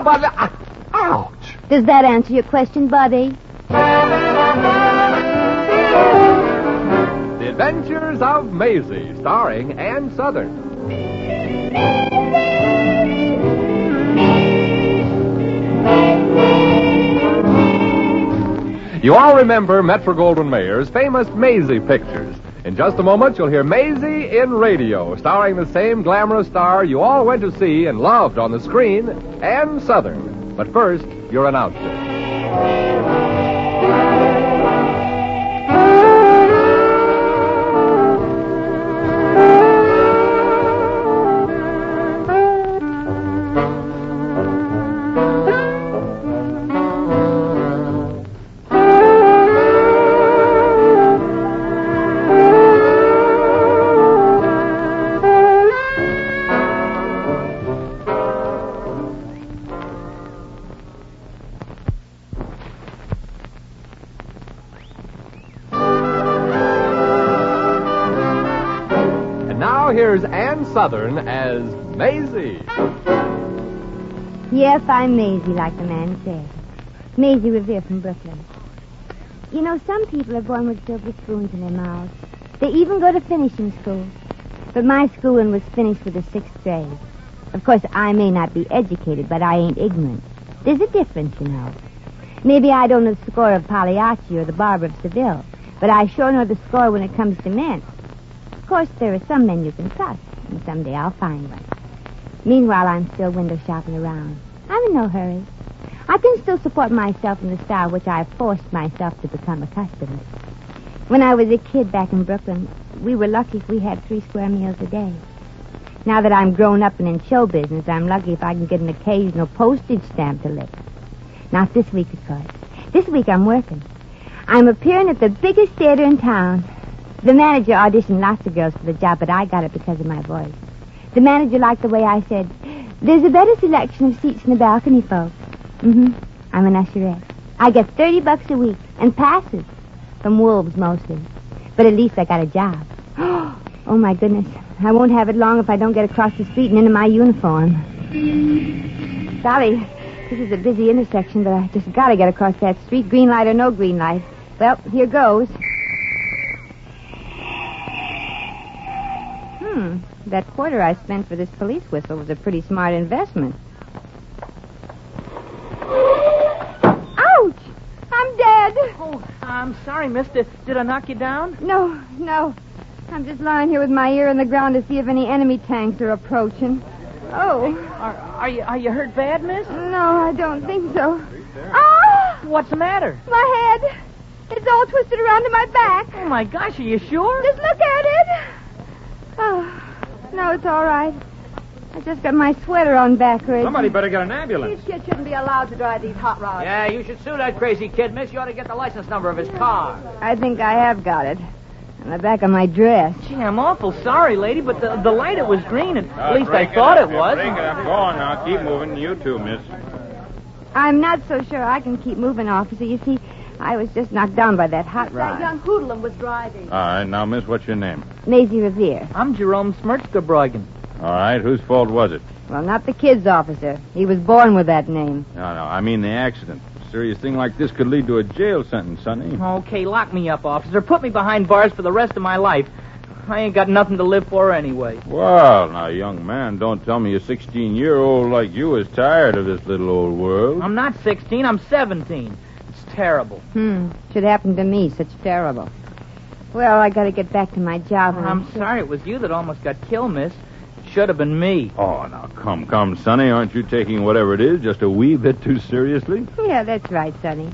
but... ouch! Does that answer your question, Buddy? The Adventures of Maisie, starring Ann Sothern. You all remember Metro-Goldwyn-Mayer's famous Maisie pictures. In just a moment, you'll hear Maisie in radio, starring the same glamorous star you all went to see and loved on the screen, Ann Sothern. But first, your announcer. Here's Ann Sothern as Maisie. Yes, I'm Maisie, like the man said. Maisie Revere from Brooklyn. You know, some people are born with silver spoons in their mouths. They even go to finishing school. But my schooling was finished with the 6th grade. Of course, I may not be educated, but I ain't ignorant. There's a difference, you know. Maybe I don't know the score of Pagliacci or the Barber of Seville, but I sure know the score when it comes to men. Of course, there are some men you can trust, and someday I'll find one. Meanwhile, I'm still window shopping around. I'm in no hurry. I can still support myself in the style which I forced myself to become accustomed. When I was a kid back in Brooklyn, we were lucky if we had 3 square meals a day. Now that I'm grown up and in show business, I'm lucky if I can get an occasional postage stamp to lick. Not this week, of course. This week I'm working. I'm appearing at the biggest theater in town. The manager auditioned lots of girls for the job, but I got it because of my voice. The manager liked the way I said, "There's a better selection of seats in the balcony, folks." I'm an usherette. I get $30 a week, and passes. From wolves, mostly. But at least I got a job. Oh, my goodness. I won't have it long if I don't get across the street and into my uniform. Sorry, this is a busy intersection, but I just gotta get across that street, green light or no green light. Well, here goes. That quarter I spent for this police whistle was a pretty smart investment. Ouch! I'm dead. Oh, I'm sorry, mister. Did I knock you down? No. I'm just lying here with my ear on the ground to see if any enemy tanks are approaching. Oh. Are you hurt bad, miss? No, I don't think so. Ah! What's the matter? My head. It's all twisted around to my back. Oh, my gosh, are you sure? Just look at it. Oh. No, it's all right. I just got my sweater on backwards. Somebody better get an ambulance. These kids shouldn't be allowed to drive these hot rods. Yeah, you should sue that crazy kid, miss. You ought to get the license number of his car. I think I have got it. On the back of my dress. Gee, I'm awful sorry, lady, but the light, it was green. At least I thought it was. Break it up. Go on now. Keep moving. You too, miss. I'm not so sure I can keep moving, officer. You see, I was just knocked down by that hot rod. That young hoodlum was driving. All right. Now, miss, what's your name? Maisie Revere. I'm Jerome Smirtskabrogan. All right. Whose fault was it? Well, not the kid's, officer. He was born with that name. No. I mean the accident. A serious thing like this could lead to a jail sentence, Sonny. Okay, lock me up, officer. Put me behind bars for the rest of my life. I ain't got nothing to live for anyway. Well, now, young man, don't tell me a 16-year-old like you is tired of this little old world. I'm not 16. I'm 17. It's terrible. Should happen to me. Such terrible. Well, I got to get back to my job. And I'm sorry it was you that almost got killed, miss. It should have been me. Oh, now, come, Sonny. Aren't you taking whatever it is just a wee bit too seriously? Yeah, that's right, Sonny.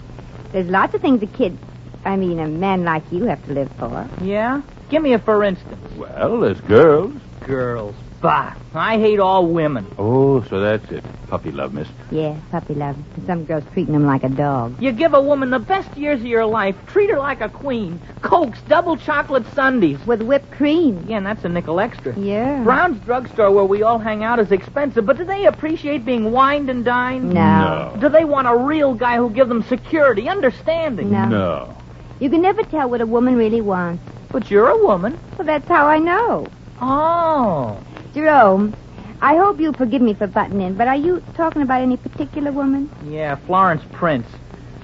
There's lots of things a man like you have to live for. Yeah? Give me a for instance. Well, there's girls. Girls. Bah. I hate all women. Oh, so that's it. Puppy love, miss. Yeah, puppy love. Some girls treating them like a dog. You give a woman the best years of your life. Treat her like a queen. Cokes, double chocolate sundaes. With whipped cream. Yeah, and that's a nickel extra. Yeah. Brown's drugstore where we all hang out is expensive, but do they appreciate being wined and dined? No. Do they want a real guy who'll give them security, understanding? No. You can never tell what a woman really wants. But you're a woman. Well, that's how I know. Oh. Jerome, I hope you'll forgive me for butting in, but are you talking about any particular woman? Yeah, Florence Prince.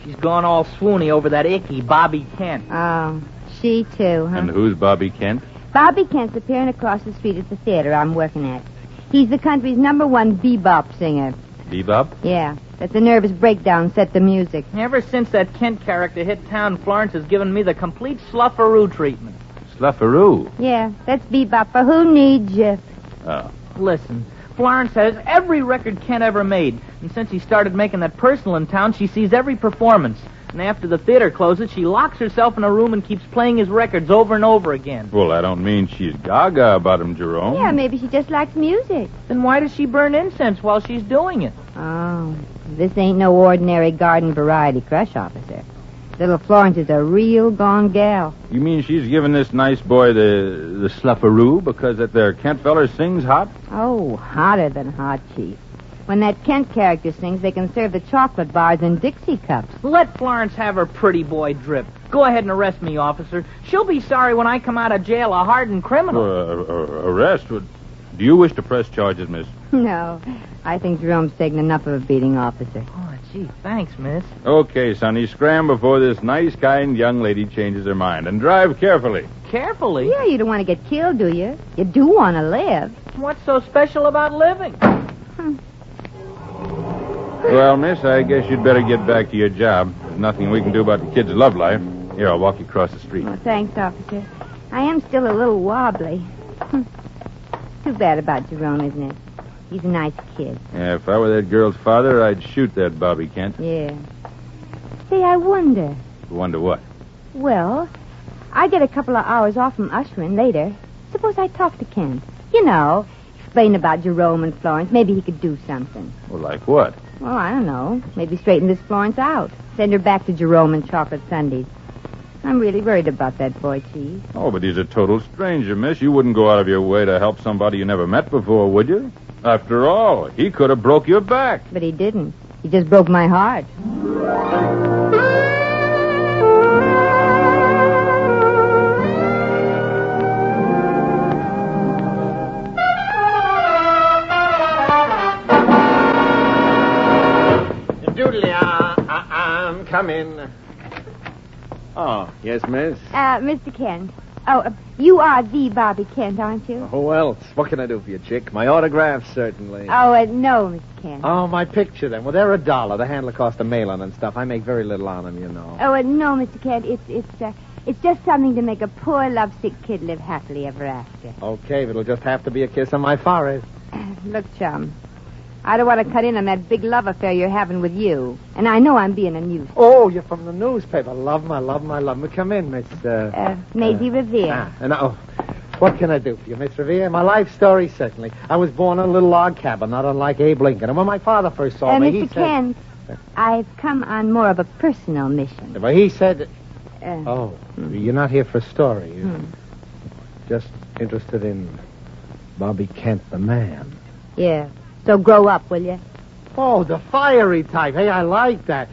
She's gone all swoony over that icky Bobby Kent. Oh, she too, huh? And who's Bobby Kent? Bobby Kent's appearing across the street at the theater I'm working at. He's the country's #1 bebop singer. Bebop? Yeah, that's a nervous breakdown set the music. Ever since that Kent character hit town, Florence has given me the complete slufferoo treatment. Slufferoo? Yeah, that's bebop for who needs you. Oh. Listen, Florence has every record Kent ever made. And since he started making that personal in town, she sees every performance. And after the theater closes, she locks herself in a room and keeps playing his records over and over again. Well, I don't mean she's gaga about him, Jerome. Yeah, maybe she just likes music. Then why does she burn incense while she's doing it? Oh, this ain't no ordinary garden variety crush, officer. Little Florence is a real gone gal. You mean she's giving this nice boy the slufferoo because that there Kent feller sings hot? Oh, hotter than hot, Chief. When that Kent character sings, they can serve the chocolate bars in Dixie cups. Let Florence have her pretty boy drip. Go ahead and arrest me, officer. She'll be sorry when I come out of jail a hardened criminal. Arrest? Do you wish to press charges, miss? No, I think Jerome's taken enough of a beating, officer. Oh, gee, thanks, miss. Okay, Sonny, scram before this nice, kind young lady changes her mind. And drive carefully. Carefully? Yeah, you don't want to get killed, do you? You do want to live. What's so special about living? Well, miss, I guess you'd better get back to your job. There's nothing we can do about the kid's love life. Here, I'll walk you across the street. Oh, thanks, officer. I am still a little wobbly. Too bad about Jerome, isn't it? He's a nice kid. Yeah, if I were that girl's father, I'd shoot that Bobby Kent. Yeah. Say, I wonder. Wonder what? Well, I get a couple of hours off from ushering later. Suppose I talk to Kent. You know, explain about Jerome and Florence. Maybe he could do something. Well, like what? Well, I don't know. Maybe straighten this Florence out. Send her back to Jerome and chocolate sundaes. I'm really worried about that boy, Chief. Oh, but he's a total stranger, miss. You wouldn't go out of your way to help somebody you never met before, would you? After all, he could have broke your back. But he didn't. He just broke my heart. I'm coming. Oh, yes, miss? Mr. Kent. Oh, you are the Bobby Kent, aren't you? Who else? What can I do for you, chick? My autograph, certainly. Oh, no, Mr. Kent. Oh, my picture, then. Well, they're $1. The handler cost a mailing and stuff. I make very little on them, you know. Oh, no, Mr. Kent. It's just something to make a poor, lovesick kid live happily ever after. Okay, but it'll just have to be a kiss on my forehead. Look, chum, I don't want to cut in on that big love affair you're having with you. And I know I'm being a nuisance. Oh, you're from the newspaper. Love my love. Come in, Miss... Maisie Revere. What can I do for you, Miss Revere? My life story, certainly. I was born in a little log cabin, not unlike Abe Lincoln. And when my father first saw me, he Mr. Kent, I've come on more of a personal mission. But he said... you're not here for a story. You're just interested in Bobby Kent, the man. Yeah. So grow up, will you? Oh, the fiery type. Hey, I like that.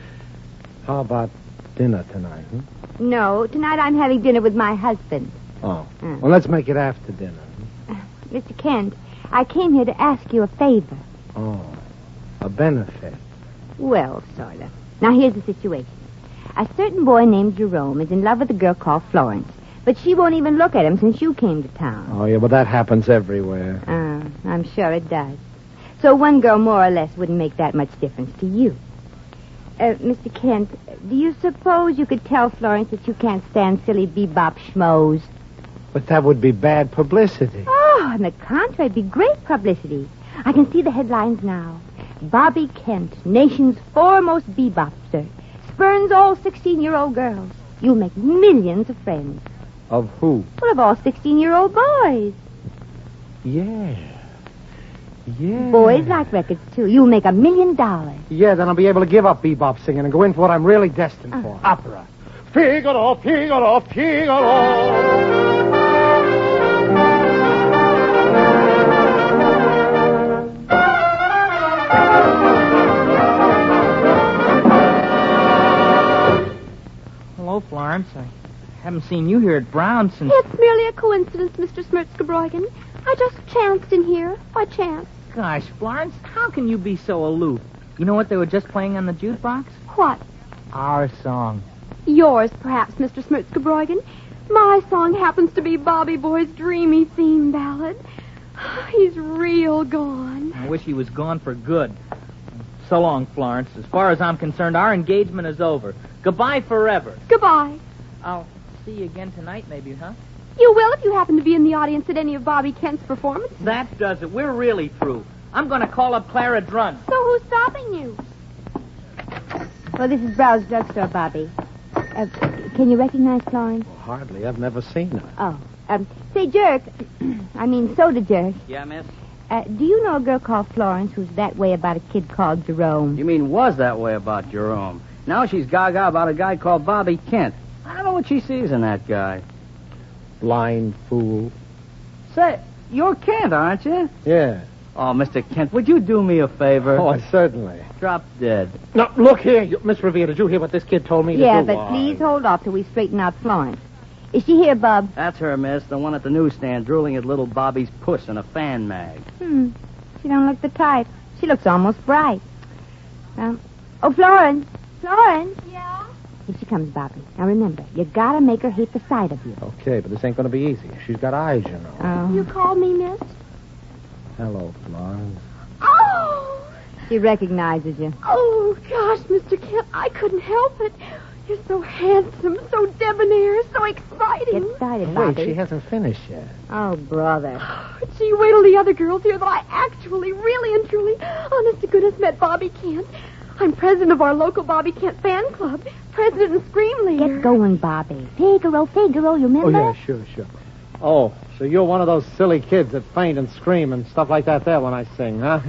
How about dinner tonight? No, tonight I'm having dinner with my husband. Oh. Well, let's make it after dinner. Mr. Kent, I came here to ask you a favor. Oh, a benefit. Well, sort of. Now, here's the situation. A certain boy named Jerome is in love with a girl called Florence, but she won't even look at him since you came to town. Oh, yeah, well, that happens everywhere. I'm sure it does. So one girl more or less wouldn't make that much difference to you. Mr. Kent, do you suppose you could tell Florence that you can't stand silly bebop schmoes? But that would be bad publicity. Oh, on the contrary, it'd be great publicity. I can see the headlines now. Bobby Kent, nation's foremost bebopster, spurns all 16-year-old girls. You'll make millions of friends. Of who? Well, of all 16-year-old boys. Yeah. Boys like records, too. You'll make $1 million. Yeah, then I'll be able to give up bebop singing and go in for what I'm really destined for. Opera. Figaro, Figaro, Figaro. Hello, Florence. I haven't seen you here at Brown since... It's merely a coincidence, Mr. Smirtskabroigan. I just chanced in here by chance. Gosh, Florence, how can you be so aloof? You know what they were just playing on the jukebox? What? Our song. Yours, perhaps, Mr. Smirtskabroigan. My song happens to be Bobby Boy's dreamy theme ballad. He's real gone. I wish he was gone for good. So long, Florence. As far as I'm concerned, our engagement is over. Goodbye forever. Goodbye. I'll see you again tonight, maybe, huh? You will if you happen to be in the audience at any of Bobby Kent's performances. That does it. We're really through. I'm going to call up Clara Drun. So who's stopping you? Well, this is Brow's drugstore, Bobby. Can you recognize Florence? Hardly. I've never seen her. Oh. Say, Jerk. I mean, Soda Jerk. Yeah, miss? Do you know a girl called Florence who's that way about a kid called Jerome? You mean was that way about Jerome? Now she's gaga about a guy called Bobby Kent. I don't know what she sees in that guy. Blind fool. Say, you're Kent, aren't you? Yeah. Oh, Mr. Kent, would you do me a favor? Oh, certainly. Drop dead. No, look here, Miss Revere. Did you hear what this kid told me to do? Yeah, but please hold off till we straighten out Florence. Is she here, Bub? That's her, miss. The one at the newsstand drooling at little Bobby's puss in a fan mag. She don't look the type. She looks almost bright. Florence. Florence. Yeah? Here she comes, Bobby. Now remember, you gotta make her hate the sight of you. Okay, but this ain't going to be easy. She's got eyes, you know. Oh. You called me, miss? Hello, Florence. Oh! She recognizes you. Oh, gosh, Mr. Kent, I couldn't help it. You're so handsome, so debonair, so exciting. Get started, Wait, Bobby. she hasn't finished yet. Oh, brother. Gee, wait till the other girls hear that I actually, really and truly, honest to goodness, met Bobby Kent. I'm president of our local Bobby Kent fan club. President and scream leader. Get going, Bobby. Figaro, you remember? Oh, yeah, sure. Oh, so you're one of those silly kids that faint and scream and stuff like that there when I sing, huh?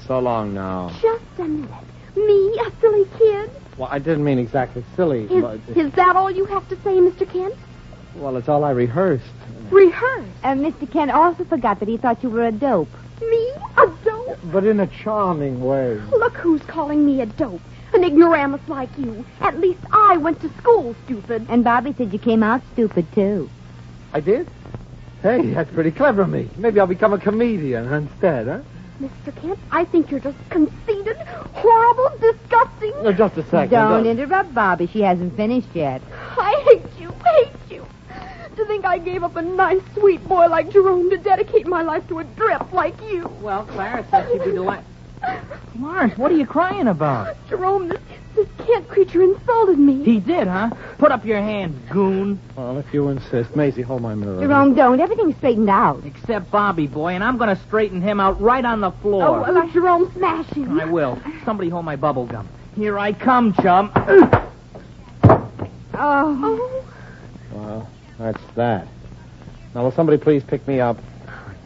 So long now. Just a minute. Me, a silly kid? Well, I didn't mean exactly silly. But... Is that all you have to say, Mr. Kent? Well, it's all I rehearsed. Rehearse? Mr. Kent also forgot that he thought you were a dope. Me? A dope? But in a charming way. Look who's calling me a dope. An ignoramus like you. At least I went to school, stupid. And Bobby said you came out stupid, too. I did? Hey, that's pretty clever of me. Maybe I'll become a comedian instead, huh? Mr. Kent, I think you're just conceited, horrible, disgusting. No, just a second. Don't interrupt Bobby. She hasn't finished yet. I hate you. To think I gave up a nice, sweet boy like Jerome to dedicate my life to a drip like you. Well, Clara said she'd be delighted. Florence, what are you crying about? Jerome, this Kent creature insulted me. He did, huh? Put up your hands, goon. Well, if you insist. Maisie, hold my mirror. Jerome, don't. Everything's straightened out. Except Bobby, boy, and I'm going to straighten him out right on the floor. Oh, Jerome, smash him. I will. Somebody hold my bubble gum. Here I come, chum. Oh. Well, that's that. Now, will somebody please pick me up?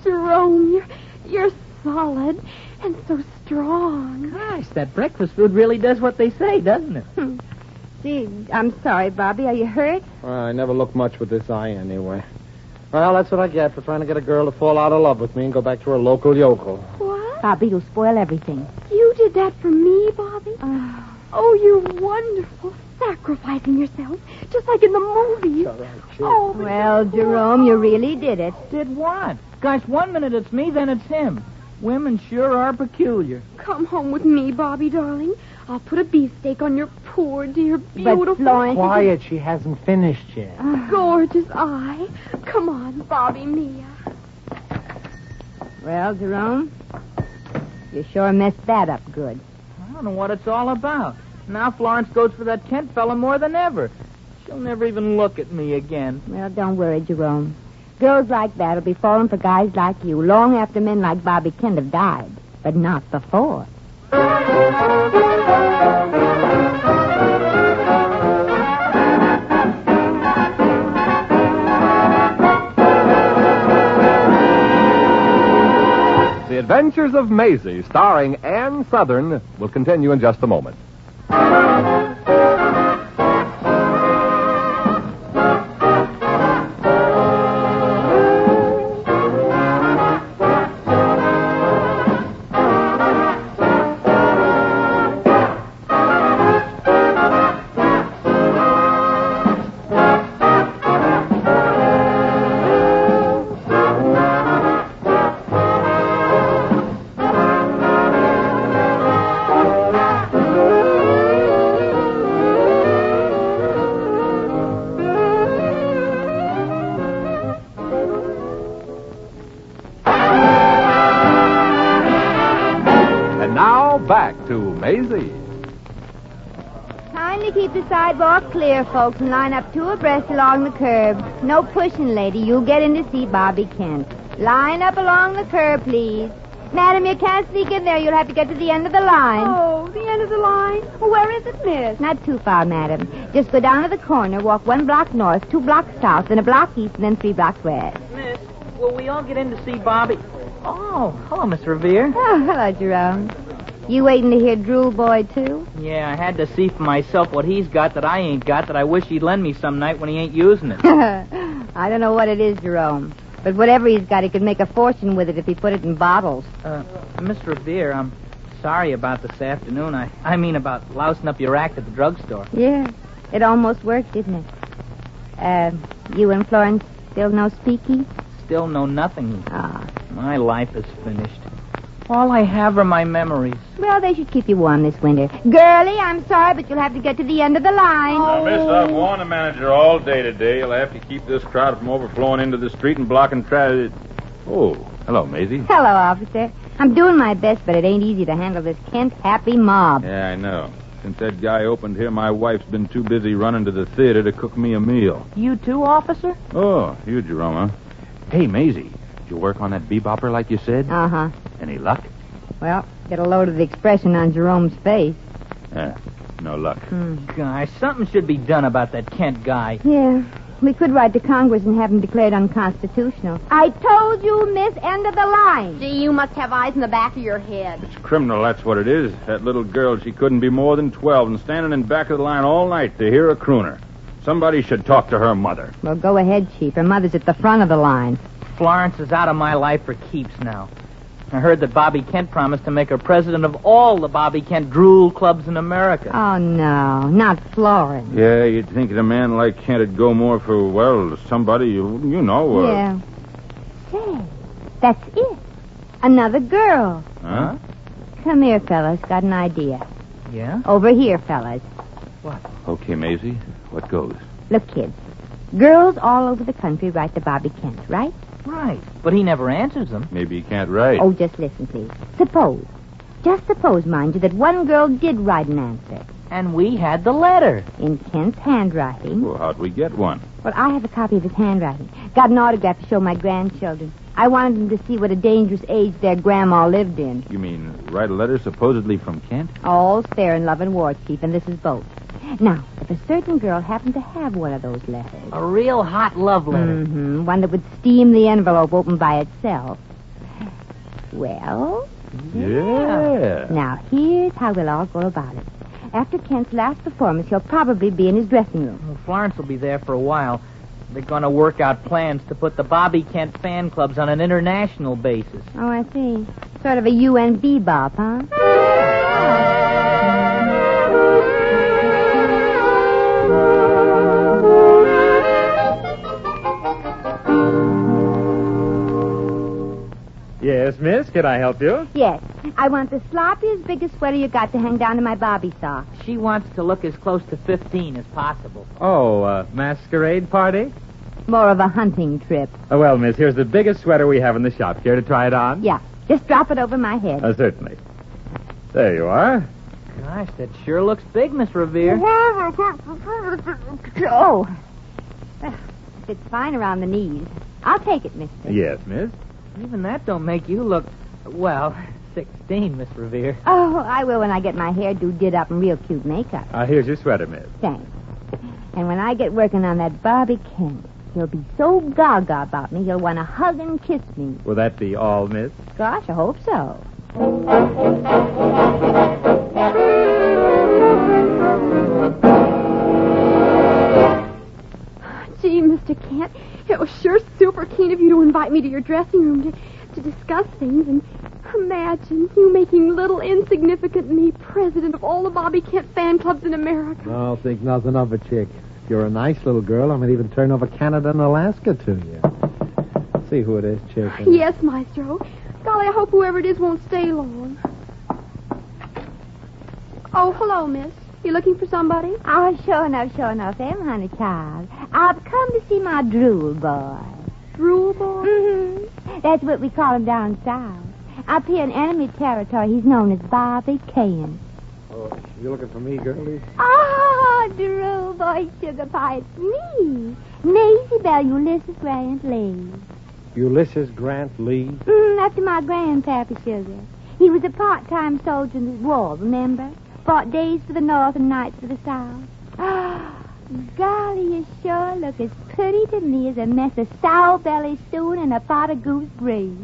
Jerome, you're solid and so strong. Gosh, that breakfast food really does what they say, doesn't it? Gee, I'm sorry, Bobby. Are you hurt? Well, I never look much with this eye anyway. Well, that's what I get for trying to get a girl to fall out of love with me and go back to her local yokel. What? Bobby, you'll spoil everything. You did that for me, Bobby? Oh, you're wonderful. Sacrificing yourself, just like in the movies. All right, Oh, Well, Jerome, you really did it. Did what? Gosh, 1 minute it's me, then it's him. Women sure are peculiar. come home with me, Bobby, darling. I'll put a beefsteak on your poor, dear, beautiful... But Florence... Quiet, she hasn't finished yet. Gorgeous eye. Come on, Bobby Mia. Well, Jerome, you sure messed that up good. I don't know what it's all about. Now Florence goes for that Kent fella more than ever. She'll never even look at me again. Well, don't worry, Jerome. Girls like that will be falling for guys like you long after men like Bobby Kent have died, but not before. The Adventures of Maisie, starring Ann Southern, will continue in just a moment. back to Maisie. Kindly keep the sidewalk clear, folks, and line up two abreast along the curb. No pushing, lady. You'll get in to see Bobby Kent. Line up along the curb, please. Madam, you can't sneak in there. You'll have to get to the end of the line. Oh, the end of the line? Well, where is it, miss? Not too far, madam. Just go down to the corner, walk 1 block north, 2 blocks south, then a block east, and then 3 blocks west. Miss, will we all get in to see Bobby? Oh, hello, Miss Revere. Oh, hello, Jerome. You waiting to hear Drool Boy, too? Yeah, I had to see for myself what he's got that I ain't got that I wish he'd lend me some night when he ain't using it. I don't know what it is, Jerome. But whatever he's got, he could make a fortune with it if he put it in bottles. Miss Revere, I'm sorry about this afternoon. I mean about lousing up your act at the drugstore. Yeah, it almost worked, didn't it? You and Florence still no speaking? Still know nothing. Ah. My life is finished. All I have are my memories. Well, they should keep you warm this winter. Girlie, I'm sorry, but you'll have to get to the end of the line. Now, miss, I've warned the manager all day today. You'll have to keep this crowd from overflowing into the street and blocking traffic. Oh, hello, Maisie. Hello, officer. I'm doing my best, but it ain't easy to handle this Kent happy mob. Yeah, I know. Since that guy opened here, my wife's been too busy running to the theater to cook me a meal. You too, officer? Oh, you, Jerome, huh? Hey, Maisie. Did you work on that bebopper like you said? Uh-huh. Any luck? Well, get a load of the expression on Jerome's face. No luck. Gosh, something should be done about that Kent guy. Yeah. We could write to Congress and have him declared unconstitutional. I told you, miss, end of the line. Gee, you must have eyes in the back of your head. It's criminal, that's what it is. That little girl, she couldn't be more than 12 and standing in back of the line all night to hear a crooner. Somebody should talk to her mother. Well, go ahead, Chief. Her mother's at the front of the line. Florence is out of my life for keeps now. I heard that Bobby Kent promised to make her president of all the Bobby Kent drool clubs in America. Oh, no, not Florence. Yeah, you'd think that a man like Kent would go more for, well, somebody, you know. Yeah. Say, that's it. Another girl. Huh? Come here, fellas. Got an idea. Yeah? Over here, fellas. What? Okay, Maisie, what goes? Look, kids. Girls all over the country write to Bobby Kent, right? Right. But he never answers them. Maybe he can't write. Oh, just listen, please. Just suppose, mind you, that one girl did write an answer. And we had the letter. In Kent's handwriting. Well, how'd we get one? Well, I have a copy of his handwriting. Got an autograph to show my grandchildren. I wanted them to see what a dangerous age their grandma lived in. You mean write a letter supposedly from Kent? All's fair in love and war, Chief, and this is both. Now, if a certain girl happened to have one of those letters... A real hot love letter. Mm-hmm. One that would steam the envelope open by itself. Well... Yeah. Now, here's how we'll all go about it. After Kent's last performance, he'll probably be in his dressing room. Well, Florence will be there for a while. They're going to work out plans to put the Bobby Kent fan clubs on an international basis. Oh, I see. Sort of a UN bebop, huh? Yes, miss, can I help you? Yes. I want the sloppiest, biggest sweater you got to hang down to my Bobby sock. She wants to look as close to 15 as possible. Oh, masquerade party? More of a hunting trip. Oh, well, miss, here's the biggest sweater we have in the shop. Care to try it on? Yeah. Just drop it over my head. Certainly. There you are. Gosh, that sure looks big, Miss Revere. Oh. It's fine around the knees. I'll take it, mister. Yes, miss. Even that don't make you look, well, 16, Miss Revere. Oh, I will when I get my hairdo did up and real cute makeup. Here's your sweater, miss. Thanks. And when I get working on that Bobby Kent, he'll be so gaga about me, he'll want to hug and kiss me. Will that be all, miss? Gosh, I hope so. Gee, Mr. Kent, it was sure super keen of you to invite me to your dressing room to discuss things. And imagine you making little insignificant me president of all the Bobby Kent fan clubs in America. I'll think nothing of it, chick. If you're a nice little girl, I might even turn over Canada and Alaska to you. See who it is, chick. Yes, Maestro. Golly, I hope whoever it is won't stay long. Oh, hello, miss. You looking for somebody? Oh, sure enough, honey child. I've come to see my drool boy. Drool boy? Mm-hmm. That's what we call him down south. Up here in enemy territory, he's known as Bobby Kent. Oh, you looking for me, girlie? Oh, Drew, boy, sugar pie, it's me. Maisie Bell, Ulysses Grant Lee. Ulysses Grant Lee? After my grandpappy, sugar. He was a part-time soldier in the war, remember? Fought days for the North and nights for the South. Oh, golly, you sure look as pretty to me as a mess of sour belly stewing and a pot of goose grease.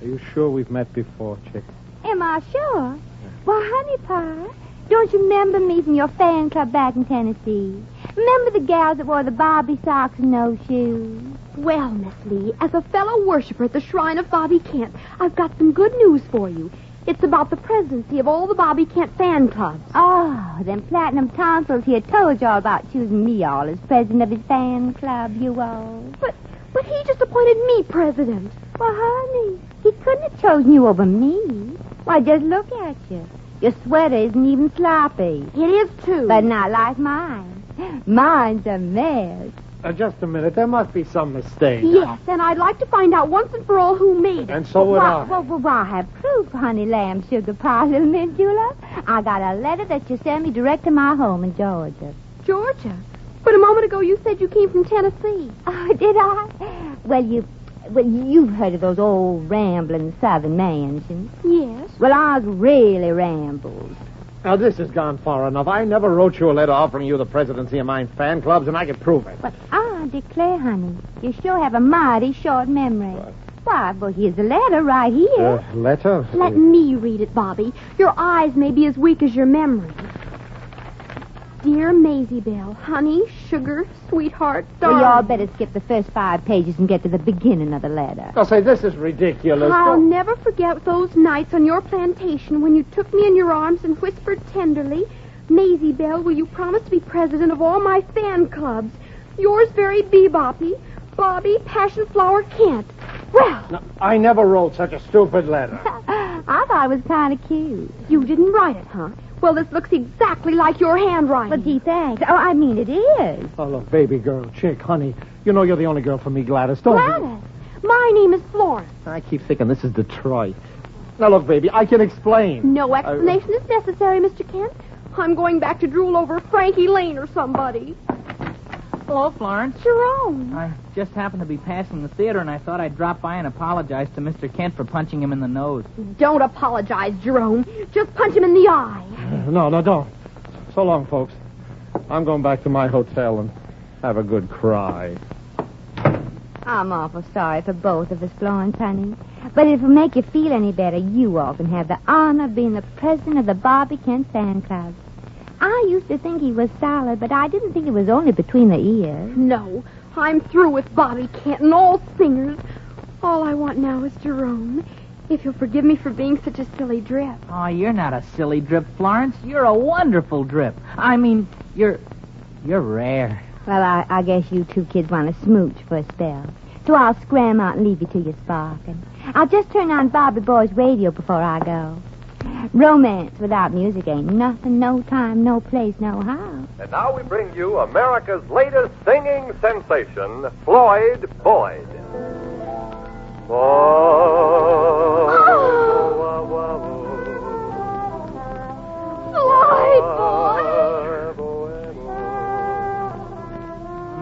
Are you sure we've met before, chick? Am I sure? Why, honey pie, don't you remember me from your fan club back in Tennessee? Remember the gals that wore the Bobby socks and no shoes? Well, Miss Lee, as a fellow worshiper at the shrine of Bobby Kent, I've got some good news for you. It's about the presidency of all the Bobby Kent fan clubs. Oh, them platinum tonsils he had told you all about choosing me all as president of his fan club, you all. But he just appointed me president. Well, honey, he couldn't have chosen you over me. Why, just look at you. Your sweater isn't even sloppy. It is, too. But not like mine. Mine's a mess. Just a minute. There must be some mistake. Yes, and I'd like to find out once and for all who made it. And so would I. Well, I have proof, honey lamb, sugar pie, little mint julep. I got a letter that you sent me direct to my home in Georgia. Georgia? But a moment ago you said you came from Tennessee. Oh, did I? Well, you've heard of those old rambling southern mansions. Yes. Well, ours really rambles. Now, this has gone far enough. I never wrote you a letter offering you the presidency of my fan clubs, and I can prove it. But I declare, honey, you sure have a mighty short memory. What? Why, well, here's a letter right here. Letter? Let me read it, Bobby. Your eyes may be as weak as your memory. Dear Maisie Bell, honey, sugar, sweetheart, Well, darling. y'all better skip the first 5 pages and get to the beginning of the letter. I'll say, this is ridiculous. I'll never forget those nights on your plantation when you took me in your arms and whispered tenderly, Maisie Bell, will you promise to be president of all my fan clubs? Yours very beboppy, Bobby Passion Flower Kent. Well, No, I never wrote such a stupid letter. I thought it was kind of cute. you didn't write it, huh? Well, this looks exactly like your handwriting. Well, gee, thanks. Oh, I mean, it is. Oh, look, baby girl, chick, honey, you know you're the only girl for me, Gladys. Don't Gladys, my name is Florence. I keep thinking this is Detroit. Now, look, baby, I can explain. No explanation is necessary, Mr. Kent. I'm going back to drool over Frankie Lane or somebody. Hello, Florence. Jerome. I just happened to be passing the theater, and I thought I'd drop by and apologize to Mr. Kent for punching him in the nose. Don't apologize, Jerome. Just punch him in the eye. No, don't. So long, folks. I'm going back to my hotel and have a good cry. I'm awful sorry for both of us, Florence, honey. But if it'll make you feel any better, you all can have the honor of being the president of the Bobby Kent fan club. I used to think he was solid, but I didn't think it was only between the ears. No, I'm through with Bobby Kent and all singers. All I want now is Jerome. If you'll forgive me for being such a silly drip. Oh, you're not a silly drip, Florence. You're a wonderful drip. I mean, you're rare. Well, I guess you two kids want to smooch for a spell. So I'll scram out and leave you to your spark. And I'll just turn on Bobby Boy's radio before I go. Romance without music ain't nothing, no time, no place, no how. And now we bring you America's latest singing sensation, Floyd Boyd.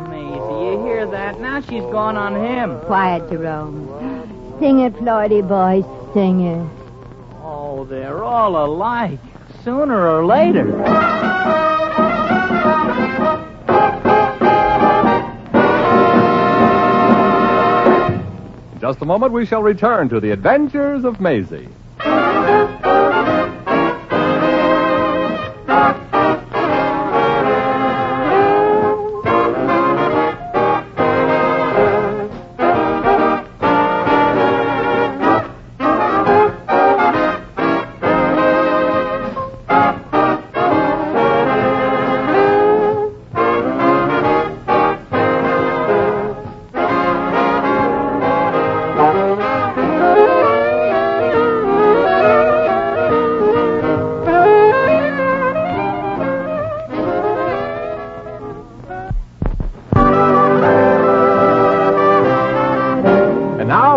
Maisie, you hear that? Now she's gone on him. Quiet, Jerome. Sing it, Floydie boy, sing it. Oh, they're all alike. Sooner or later. In just a moment, we shall return to the adventures of Maisie.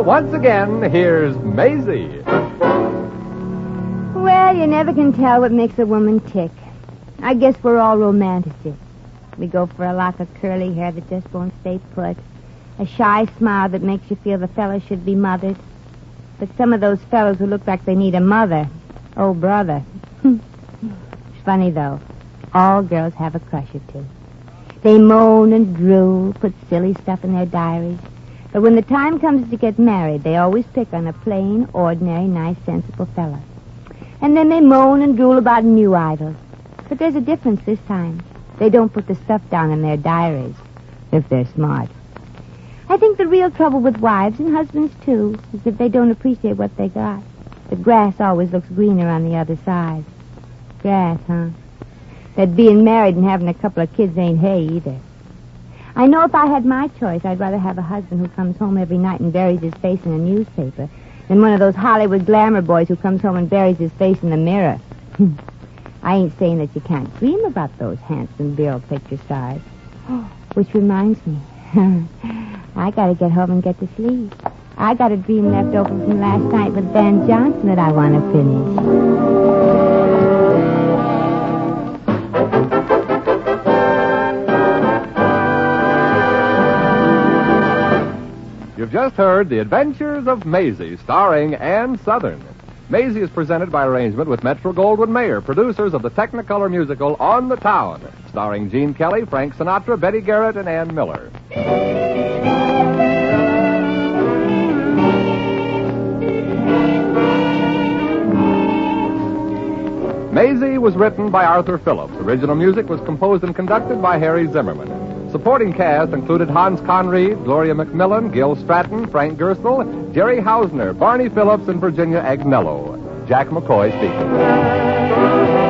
now, once again, here's Maisie. Well, you never can tell what makes a woman tick. I guess we're all romanticists. We go for a lock of curly hair that just won't stay put, a shy smile that makes you feel the fellow should be mothered. But some of those fellows who look like they need a mother, oh, brother. It's funny, though. All girls have a crush or two. They moan and drool, put silly stuff in their diaries. But when the time comes to get married, they always pick on a plain, ordinary, nice, sensible fella. And then they moan and drool about new idols. But there's a difference this time. They don't put the stuff down in their diaries, if they're smart. I think the real trouble with wives, and husbands too, is that they don't appreciate what they got. The grass always looks greener on the other side. Grass, huh? That being married and having a couple of kids ain't hay either. I know if I had my choice, I'd rather have a husband who comes home every night and buries his face in a newspaper than one of those Hollywood glamour boys who comes home and buries his face in the mirror. I ain't saying that you can't dream about those handsome bureau picture stars. Which reminds me, I gotta get home and get to sleep. I got a dream left over from last night with Van Johnson that I want to finish. You've just heard The Adventures of Maisie, starring Ann Southern. Maisie is presented by arrangement with Metro-Goldwyn-Mayer, producers of the Technicolor musical On the Town, starring Gene Kelly, Frank Sinatra, Betty Garrett, and Ann Miller. Maisie was written by Arthur Phillips. Original music was composed and conducted by Harry Zimmerman. Supporting cast included Hans Conried, Gloria McMillan, Gil Stratton, Frank Gerstle, Jerry Hausner, Barney Phillips, and Virginia Agnello. Jack McCoy speaking.